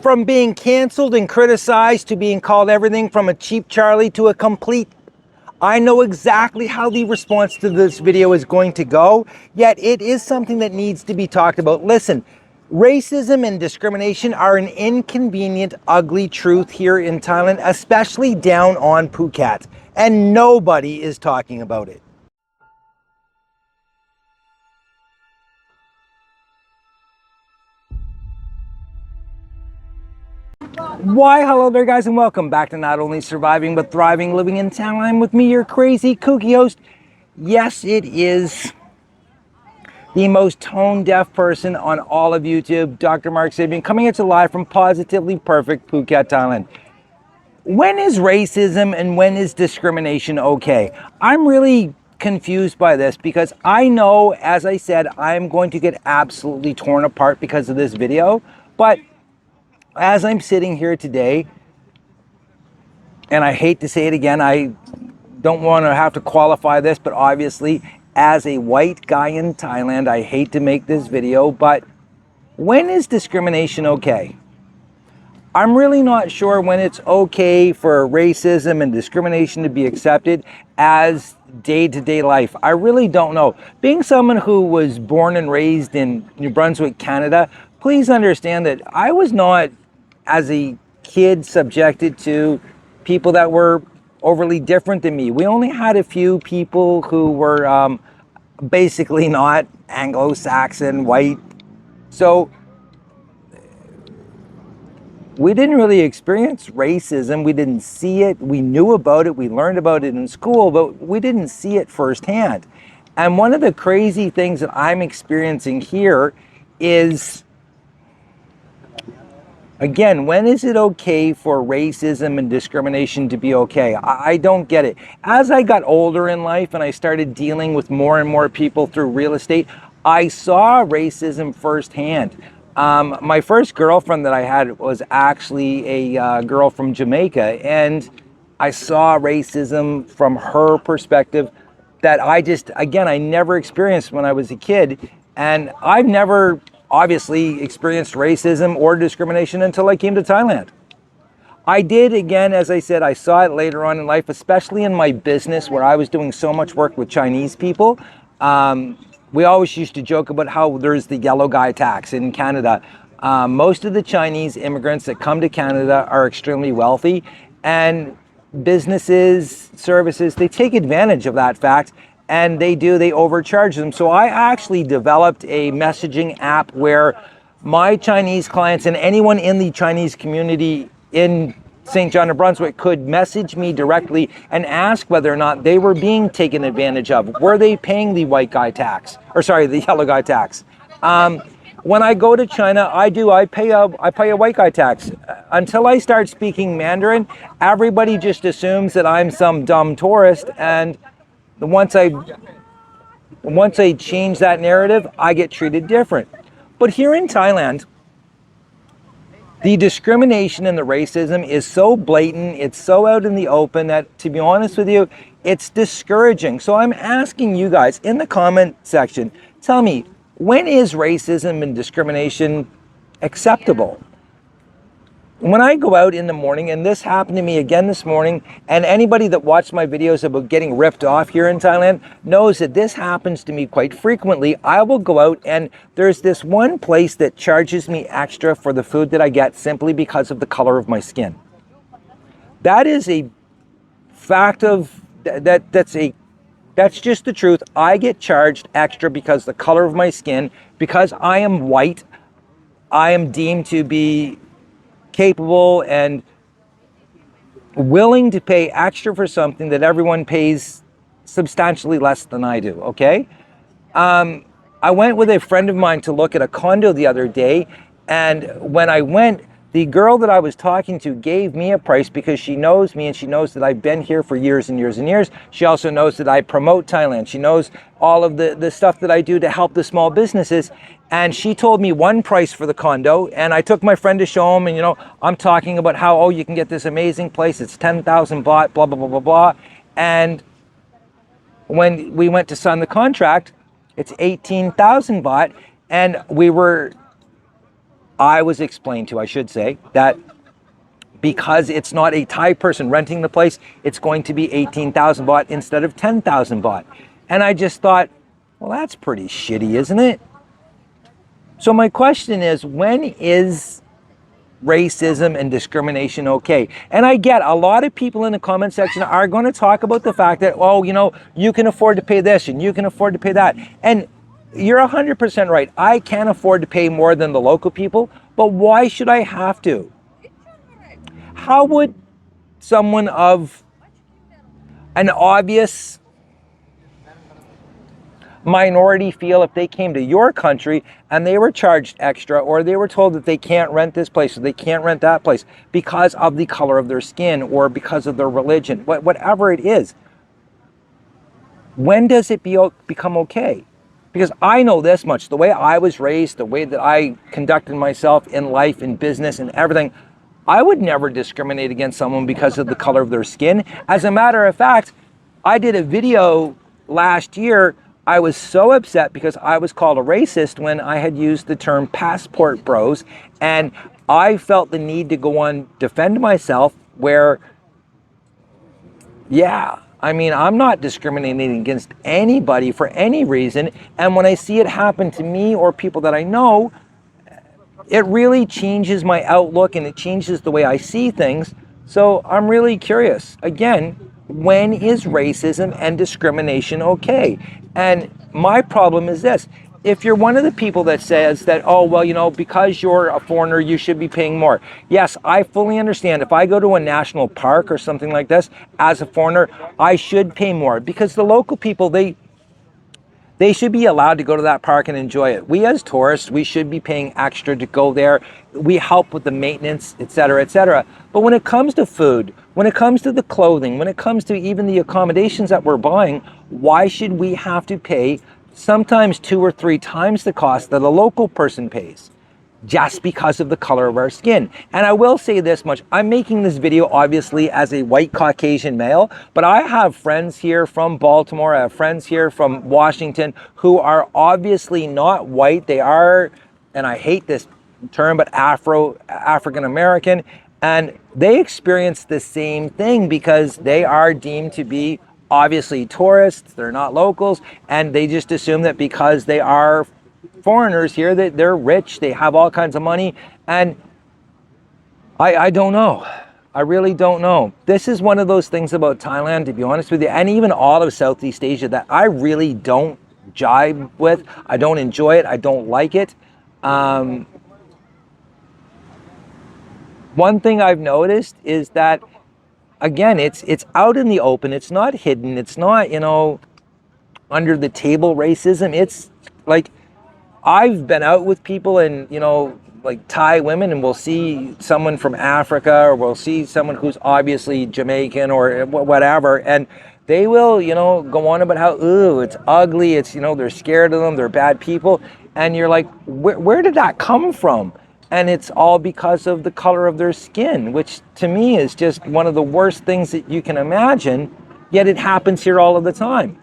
From being canceled and criticized to being called everything from a cheap Charlie to a complete, I know exactly how the response to this video is going to go, yet it is something that needs to be talked about. Listen, racism and discrimination are an inconvenient, ugly truth here in Thailand, especially down on Phuket, and nobody is talking about it. Why, hello there guys, and welcome back to Not Only Surviving But Thriving, Living in Thailand with me, your crazy kooky host. Yes, it is the most tone-deaf person on all of YouTube, Dr. Mark Sabian, coming at you live from positively perfect Phuket, Thailand. When is racism and when is discrimination okay? I'm really confused by this because I know, as I said, I'm going to get absolutely torn apart because of this video, but as I'm sitting here today, and I hate to say it again, I don't want to have to qualify this, but obviously, as a white guy in Thailand, I hate to make this video, but when is discrimination okay? I'm really not sure when it's okay for racism and discrimination to be accepted as day-to-day life. I really don't know. Being someone who was born and raised in New Brunswick, Canada, please understand that I was not, as a kid, subjected to people that were overly different than me. We only had a few people who were basically not Anglo Saxon, white. So we didn't really experience racism. We didn't see it. We knew about it. We learned about it in school, but we didn't see it firsthand. And one of the crazy things that I'm experiencing here is, again, when is it okay for racism and discrimination to be okay? I don't get it. As I got older in life and I started dealing with more and more people through real estate, I saw racism firsthand. My first girlfriend that I had was actually a girl from Jamaica, and I saw racism from her perspective that I never experienced when I was a kid. And I've never obviously experienced racism or discrimination until I came to Thailand. I did, again, as I said, I saw it later on in life, especially in my business where I was doing so much work with Chinese people. We always used to joke about how there's the yellow guy tax in Canada. Most of the Chinese immigrants that come to Canada are extremely wealthy, and businesses, services, they take advantage of that fact, and they overcharge them. So I actually developed a messaging app where my Chinese clients and anyone in the Chinese community in St. John, New Brunswick could message me directly and ask whether or not they were being taken advantage of. Were they paying the white guy tax? Or sorry, the yellow guy tax. When I go to China, I pay a white guy tax. Until I start speaking Mandarin, everybody just assumes that I'm some dumb tourist, and once I change that narrative, I get treated different. But here in Thailand, the discrimination and the racism is so blatant, it's so out in the open that, to be honest with you, it's discouraging. So I'm asking you guys in the comment section, tell me, when is racism and discrimination acceptable? When I go out in the morning, and this happened to me again this morning, and anybody that watched my videos about getting ripped off here in Thailand knows that this happens to me quite frequently. I will go out and there's this one place that charges me extra for the food that I get simply because of the color of my skin. That is a fact of, that's just the truth. I get charged extra because the color of my skin, because I am white, I am deemed to be capable and willing to pay extra for something that everyone pays substantially less than I do, okay? I went with a friend of mine to look at a condo the other day, and when I went, the girl that I was talking to gave me a price because she knows me and she knows that I've been here for years and years and years. She also knows that I promote Thailand. She knows all of the stuff that I do to help the small businesses. And she told me one price for the condo, and I took my friend to show him, and I'm talking about how, oh, you can get this amazing place, it's 10,000 baht, blah, blah, blah, blah, blah. And when we went to sign the contract, it's 18,000 baht, and I was explained to, I should say, that because it's not a Thai person renting the place, it's going to be 18,000 baht instead of 10,000 baht. And I just thought, well, that's pretty shitty, isn't it? So my question is, when is racism and discrimination okay? And I get a lot of people in the comment section are going to talk about the fact that, oh, you know, you can afford to pay this and you can afford to pay that. And you're 100% right. I can't afford to pay more than the local people, but why should I have to? How would someone of an obvious minority feel if they came to your country and they were charged extra, or they were told that they can't rent this place or they can't rent that place because of the color of their skin or because of their religion, whatever it is? When does it become okay? Because I know this much, the way I was raised, the way that I conducted myself in life, in business, and everything, I would never discriminate against someone because of the color of their skin. As a matter of fact, I did a video last year. I was so upset because I was called a racist when I had used the term passport bros, and I felt the need to go on defend myself where, yeah, I mean, I'm not discriminating against anybody for any reason. And when I see it happen to me or people that I know, it really changes my outlook and it changes the way I see things. So I'm really curious. Again, when is racism and discrimination okay? And my problem is this. If you're one of the people that says that, oh, well, you know, because you're a foreigner, you should be paying more. Yes, I fully understand. If I go to a national park or something like this, as a foreigner, I should pay more because the local people, they should be allowed to go to that park and enjoy it. We as tourists, we should be paying extra to go there. We help with the maintenance, et cetera, et cetera. But when it comes to food, when it comes to the clothing, when it comes to even the accommodations that we're buying, why should we have to pay sometimes 2 or 3 times the cost that a local person pays just because of the color of our skin? And I will say this much, I'm making this video obviously as a white Caucasian male, but I have friends here from Baltimore, I have friends here from Washington who are obviously not white. They are, and I hate this term, but African American, and they experience the same thing because they are deemed to be obviously tourists, they're not locals, and they just assume that because they are foreigners here that they're rich, they have all kinds of money. And I don't know. I really don't know. This is one of those things about Thailand, to be honest with you, and even all of Southeast Asia, that I really don't jibe with. I don't enjoy it. I don't like it. One thing I've noticed is that, again, it's out in the open. It's not hidden. It's not, you know, under the table racism. It's like, I've been out with people and, you know, like Thai women, and we'll see someone from Africa, or we'll see someone who's obviously Jamaican or whatever, and they will, you know, go on about how, ooh, it's ugly, it's, you know, they're scared of them, they're bad people. And you're like, where did that come from? And it's all because of the color of their skin, which to me is just one of the worst things that you can imagine, yet it happens here all of the time.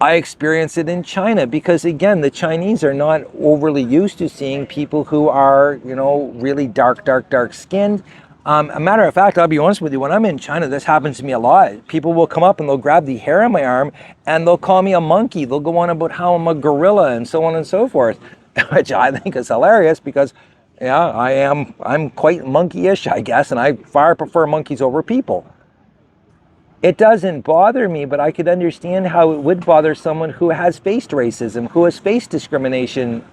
I experience it in China because, again, the Chinese are not overly used to seeing people who are, you know, really dark skinned. A matter of fact, I'll be honest with you, when I'm in China, this happens to me a lot. People will come up and they'll grab the hair on my arm and they'll call me a monkey. They'll go on about how I'm a gorilla and so on and so forth, which I think is hilarious because, yeah, I'm quite monkey-ish, I guess, and I far prefer monkeys over people. It doesn't bother me, but I could understand how it would bother someone who has faced racism, who has faced discrimination.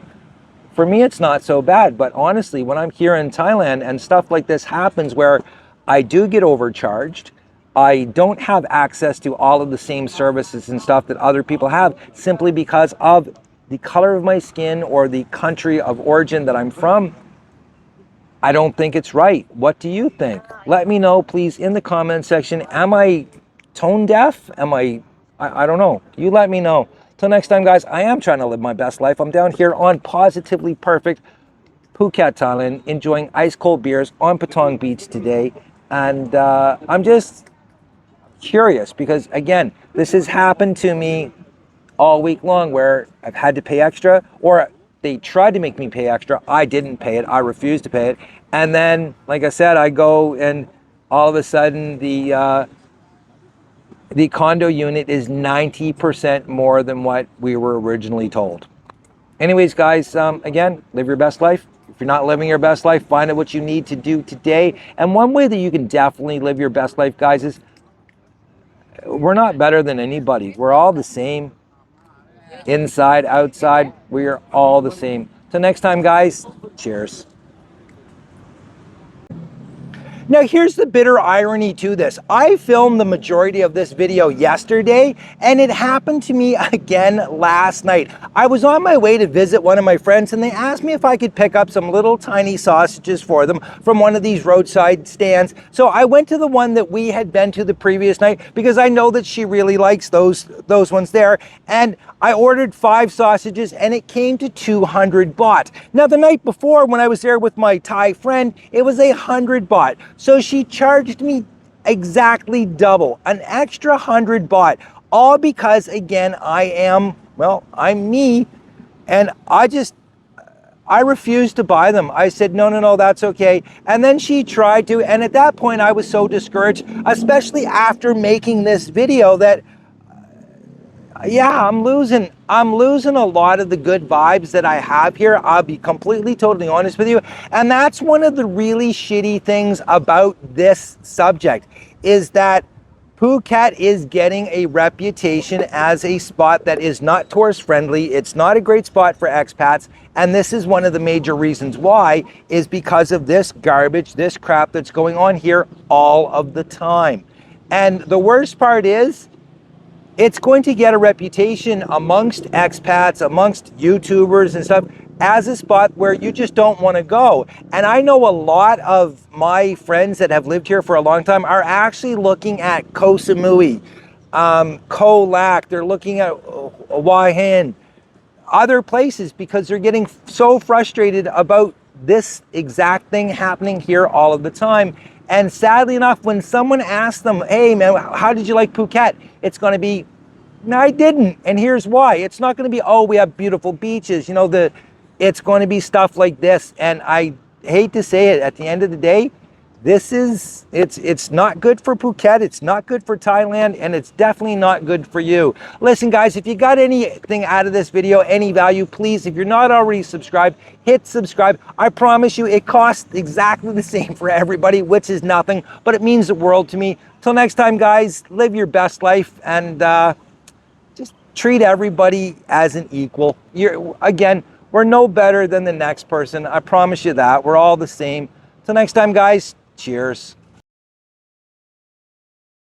For me, it's not so bad, but honestly, when I'm here in Thailand and stuff like this happens where I do get overcharged, I don't have access to all of the same services and stuff that other people have simply because of the color of my skin or the country of origin that I'm from, I don't think it's right. What do you think? Let me know, please, in the comment section. Am I tone deaf? Am I don't know. You let me know. Till next time, guys, I am trying to live my best life. I'm down here on positively perfect Phuket, Thailand, enjoying ice cold beers on Patong Beach today. And I'm just curious because, again, this has happened to me all week long where I've had to pay extra, or They tried to make me pay extra. I didn't pay it. I refused to pay it. And then, like I said, I go and all of a sudden the condo unit is 90% more than what we were originally told. Anyways, guys, again, live your best life. If you're not living your best life, find out what you need to do today. And one way that you can definitely live your best life, guys, is we're not better than anybody. We're all the same. Inside, outside, we are all the same. Till next time, guys, cheers. Now, here's the bitter irony to this. I filmed the majority of this video yesterday, and it happened to me again last night. I was on my way to visit one of my friends, and they asked me if I could pick up some little tiny sausages for them from one of these roadside stands. So I went to the one that we had been to the previous night because I know that she really likes those ones there. And I ordered 5 sausages, and it came to 200 baht. Now, the night before, when I was there with my Thai friend, it was 100 baht. So she charged me exactly double, an extra 100 baht, all because, again, I'm me, and I refused to buy them. I said, no, that's okay. And then she tried to, and at that point I was so discouraged, especially after making this video, that yeah, I'm losing a lot of the good vibes that I have here. I'll be completely, totally honest with you. And that's one of the really shitty things about this subject, is that Phuket is getting a reputation as a spot that is not tourist friendly. It's not a great spot for expats. And this is one of the major reasons why, is because of this garbage, this crap that's going on here all of the time. And the worst part is, it's going to get a reputation amongst expats, amongst YouTubers and stuff, as a spot where you just don't want to go. And I know a lot of my friends that have lived here for a long time are actually looking at Koh Samui, Koh Lak, they're looking at Hua Hin, other places, because they're getting so frustrated about this exact thing happening here all of the time. And sadly enough, when someone asks them, hey man, how did you like Phuket? It's going to be, no, I didn't. And here's why. It's not going to be, oh, we have beautiful beaches. You know, it's going to be stuff like this. And I hate to say it, at the end of the day, it's not good for Phuket. It's not good for Thailand. And it's definitely not good for you. Listen, guys, if you got anything out of this video, any value, please, if you're not already subscribed, hit subscribe. I promise you, it costs exactly the same for everybody, which is nothing, but it means the world to me. Till next time, guys, live your best life, and just treat everybody as an equal. Again, we're no better than the next person. I promise you that. We're all the same. Till next time, guys, cheers.